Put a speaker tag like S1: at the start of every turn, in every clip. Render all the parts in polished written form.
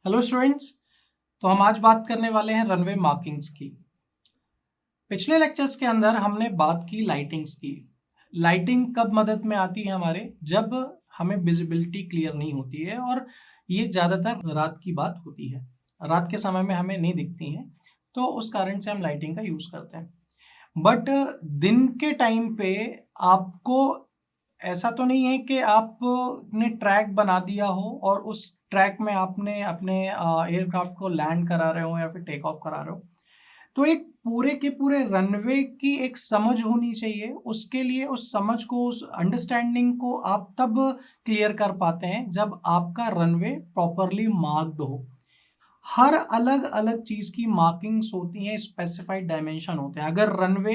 S1: Hello students. तो हम आज बात करने वाले हैं रनवे मार्किंग्स की। पिछले लेक्चर्स के अंदर हमने बात की लाइटिंग्स की। लाइटिंग कब मदद में आती है हमारे, जब हमें विजिबिलिटी क्लियर नहीं होती है और ये ज़्यादातर रात की बात होती है। रात के समय में हमें नहीं दिखती हैं, तो उस कारण से हम लाइटिंग का यूज़ करते हैं। बट दिन के टाइम पे आपको ऐसा तो नहीं है कि आपने ट्रैक बना दिया हो और उस ट्रैक में आपने अपने एयरक्राफ्ट को लैंड करा रहे हो या फिर टेक ऑफ करा रहे हो। तो एक पूरे के पूरे रनवे की एक समझ होनी चाहिए। उसके लिए उस समझ को, उस अंडरस्टैंडिंग को आप तब क्लियर कर पाते हैं जब आपका रनवे प्रॉपरली मार्क्ड हो। हर अलग अलग चीज की मार्किंग्स होती हैं, स्पेसिफाइड डायमेंशन होते हैं। अगर रनवे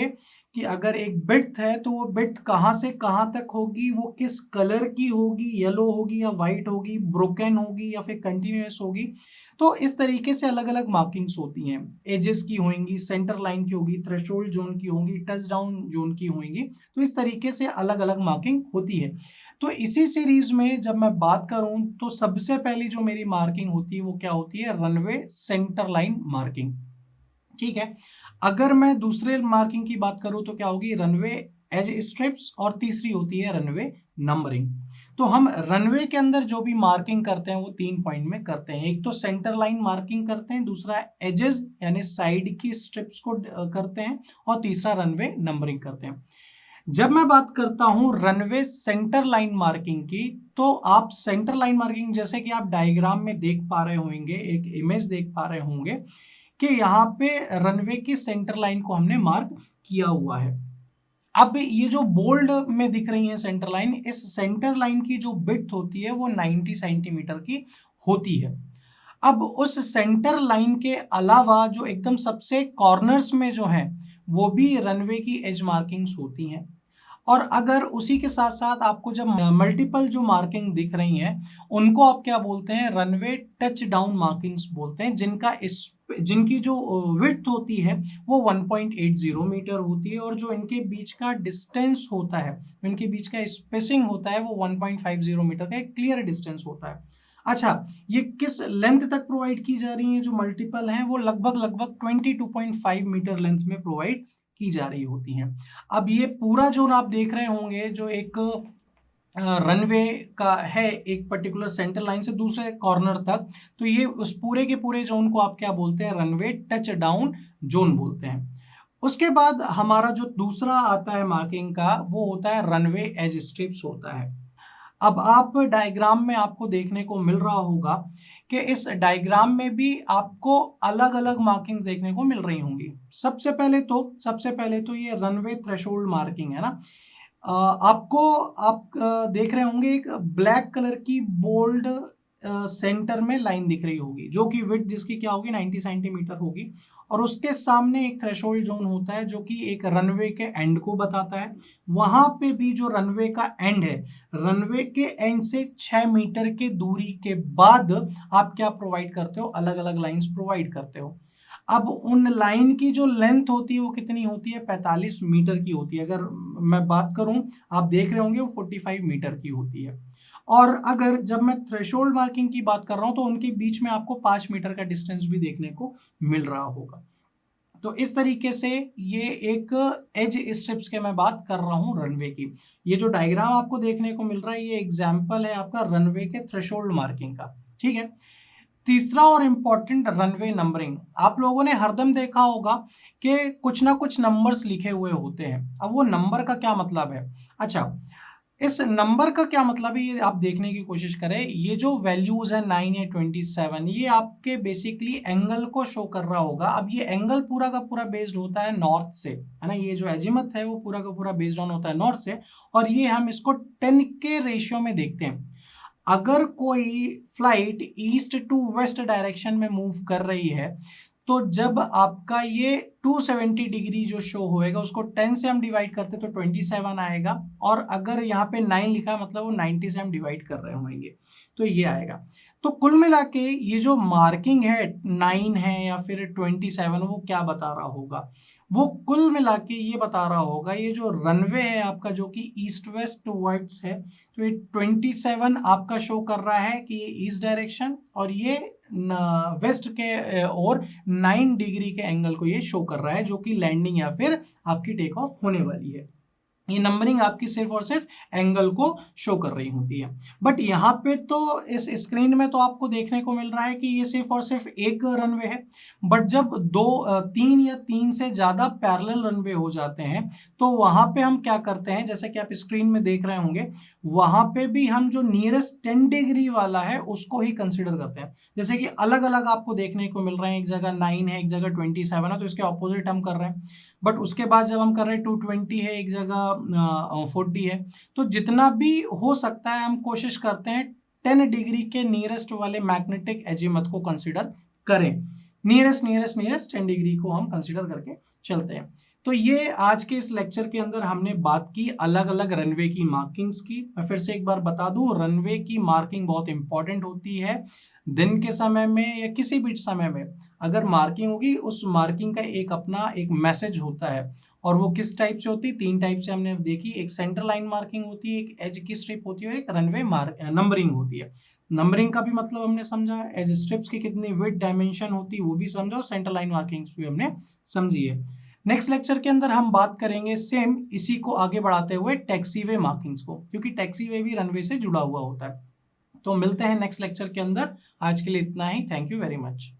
S1: की अगर एक बिड्थ है तो वो बिड्थ कहाँ से कहाँ तक होगी, वो किस कलर की होगी, येलो होगी या वाइट होगी, ब्रोकन होगी या फिर कंटिन्यूअस होगी। तो इस तरीके से अलग अलग मार्किंग्स होती हैं। एजेस की होंगी, सेंटर लाइन की होगी, थ्रेशोल्ड जोन की होंगी, टच डाउन जोन की होंगी। तो इस तरीके से अलग अलग मार्किंग होती है। तो इसी सीरीज में जब मैं बात करूं तो सबसे पहली जो मेरी मार्किंग होती है वो क्या होती है, रनवे सेंटर लाइन मार्किंग। ठीक है। अगर मैं दूसरे मार्किंग की बात करूं तो क्या होगी, रनवे एज स्ट्रिप्स, और तीसरी होती है रनवे नंबरिंग। तो हम रनवे के अंदर जो भी मार्किंग करते हैं वो 3 पॉइंट में करते हैं। एक तो सेंटर लाइन मार्किंग करते हैं, दूसरा एजेस यानी साइड की स्ट्रिप्स को करते हैं, और तीसरा रनवे नंबरिंग करते हैं। जब मैं बात करता हूं रनवे सेंटर लाइन मार्किंग की, तो आप सेंटर लाइन मार्किंग जैसे कि आप डायग्राम में देख पा रहे होंगे, एक इमेज देख पा रहे होंगे कि यहाँ पे रनवे की सेंटर लाइन को हमने मार्क किया हुआ है। अब ये जो बोल्ड में दिख रही है सेंटर लाइन, इस सेंटर लाइन की जो विड्थ होती है वो 90 सेंटीमीटर की होती है। अब उस सेंटर लाइन के अलावा जो एकदम सबसे कॉर्नर्स में जो है वो भी रनवे की एज मार्किंग्स होती हैं। और अगर उसी के साथ साथ आपको जब मल्टीपल जो मार्किंग दिख रही हैं उनको आप क्या बोलते हैं, रनवे टच डाउन मार्किंग्स बोलते हैं, जिनकी जो विड्थ होती है वो 1.80 मीटर होती है, और जो इनके बीच का डिस्टेंस होता है, इनके बीच का स्पेसिंग होता है वो 1.50 मीटर का एक क्लियर डिस्टेंस होता है। अच्छा, ये किस लेंथ तक प्रोवाइड की जा रही है, जो मल्टीपल हैं वो लगभग लगभग 22.5 मीटर लेंथ में प्रोवाइड की जा रही होती हैं। अब ये पूरा जोन आप देख रहे होंगे जो एक रनवे का है, एक पर्टिकुलर सेंटर लाइन से दूसरे कॉर्नर तक, तो ये उस पूरे के पूरे जोन को आप क्या बोलते हैं, रनवे टच डाउन जोन बोलते हैं। उसके बाद हमारा जो दूसरा आता है मार्किंग का वो होता है रनवे एज स्ट्रिप्स होता है। अब आप डायग्राम में आपको देखने को मिल रहा होगा कि इस डायग्राम में भी आपको अलग अलग मार्किंग्स देखने को मिल रही होंगी। सबसे पहले तो ये रनवे थ्रेशोल्ड मार्किंग है ना। आपको आप देख रहे होंगे एक ब्लैक कलर की बोल्ड सेंटर में लाइन दिख रही होगी, जो कि विड्थ जिसकी क्या होगी, 90 सेंटीमीटर होगी। और उसके सामने एक थ्रेशोल्ड जोन होता है जो कि एक रनवे के एंड को बताता है। वहां पे भी जो रनवे का एंड है, रनवे के एंड से 6 मीटर के दूरी के बाद आप क्या प्रोवाइड करते हो, अलग अलग लाइंस प्रोवाइड करते हो। अब उन लाइन की जो लेंथ होती है वो कितनी होती है, 45 मीटर की होती है। अगर मैं बात करूं, आप देख रहे होंगे वो 45 मीटर की होती है। और अगर जब मैं थ्रेशोल्ड मार्किंग की बात कर रहा हूं तो उनके बीच में आपको 5 मीटर का डिस्टेंस भी देखने को मिल रहा होगा। तो इस तरीके से ये एक एज स्ट्रिप्स के मैं बात कर रहा हूं रनवे की। ये जो डायग्राम आपको देखने को मिल रहा है ये एग्जाम्पल है आपका रनवे के थ्रेशोल्ड मार्किंग का। ठीक है। तीसरा और इंपॉर्टेंट, रनवे नंबरिंग। आप लोगों ने हरदम देखा होगा कि कुछ ना कुछ नंबर्स लिखे हुए होते हैं। अब वो नंबर का क्या मतलब है, अच्छा, इस नंबर का क्या मतलब है ये आप देखने की कोशिश करें। ये जो वैल्यूज है 9 या 27, ये आपके बेसिकली एंगल को शो कर रहा होगा। अब ये एंगल पूरा का पूरा बेस्ड होता है नॉर्थ से, है ना। ये जो एजिमथ है वो पूरा का पूरा बेस्ड ऑन होता है नॉर्थ से, और ये हम इसको 10 के रेशियो में देखते हैं। अगर कोई flight east to west direction में मूव कर रही है तो जब आपका ये 270 डिग्री जो शो होएगा उसको 10 से हम डिवाइड करते तो 27 आएगा, और अगर यहाँ पे 9 लिखा है मतलब वो 90 से हम डिवाइड कर रहे होंगे तो ये आएगा। तो कुल मिला के ये जो मार्किंग है 9 है या फिर 27, वो क्या बता रहा होगा, वो कुल मिला के ये बता रहा होगा ये जो रनवे है आपका जो कि ईस्ट वेस्ट वर्ड्स है, तो ये 27 आपका शो कर रहा है कि ये ईस्ट डायरेक्शन, और ये वेस्ट के और 9 डिग्री के एंगल को ये शो कर रहा है जो कि लैंडिंग या फिर आपकी टेक ऑफ होने वाली है। ये नंबरिंग आपकी सिर्फ और सिर्फ एंगल को शो कर रही होती है। बट यहाँ पे तो इस स्क्रीन में तो आपको देखने को मिल रहा है कि ये सिर्फ और सिर्फ एक रनवे है। बट जब तीन या तीन से ज्यादा पैरेलल रनवे हो जाते हैं तो वहां पे हम क्या करते हैं, जैसे कि आप स्क्रीन में देख रहे होंगे, वहां पे भी हम जो नियरेस्ट 10 डिग्री वाला है उसको ही कंसिडर करते हैं। जैसे कि अलग अलग आपको देखने को मिल रहे हैं, एक जगह 9 है, एक जगह 27 है, तो इसके ऑपोजिट हम कर रहे हैं। बट उसके बाद जब हम कर रहे हैं 220 है, एक जगह 40 है, तो जितना भी हो सकता है हम कोशिश करते हैं 10 डिग्री के नियरेस्ट वाले मैग्नेटिक एजीमथ को कंसिडर करें। नियरेस्ट 10 डिग्री को हम कंसिडर करके चलते हैं। तो ये आज के इस लेक्चर के अंदर हमने बात की अलग अलग रनवे की मार्किंग्स की। मैं फिर से एक बार बता दूं, रनवे की मार्किंग बहुत इंपॉर्टेंट होती है। दिन के समय में या किसी भी समय में अगर मार्किंग होगी, उस मार्किंग का एक अपना एक मैसेज होता है। और वो किस टाइप से होती है? 3 टाइप से हमने देखी, एक सेंटर लाइन मार्किंग होती है, एक एज की स्ट्रिप होती है और एक रनवे नंबरिंग होती है। नंबरिंग का भी मतलब हमने समझा, एज स्ट्रिप्स की कितनी विड्थ डायमेंशन होती है वो भी समझा, और सेंटर लाइन मार्किंग्स भी हमने समझी है। नेक्स्ट लेक्चर के अंदर हम बात करेंगे सेम इसी को आगे बढ़ाते हुए टैक्सीवे मार्किंग्स को, क्योंकि टैक्सीवे भी रनवे से जुड़ा हुआ होता है। तो मिलते हैं नेक्स्ट लेक्चर के अंदर। आज के लिए इतना ही। Thank you very much.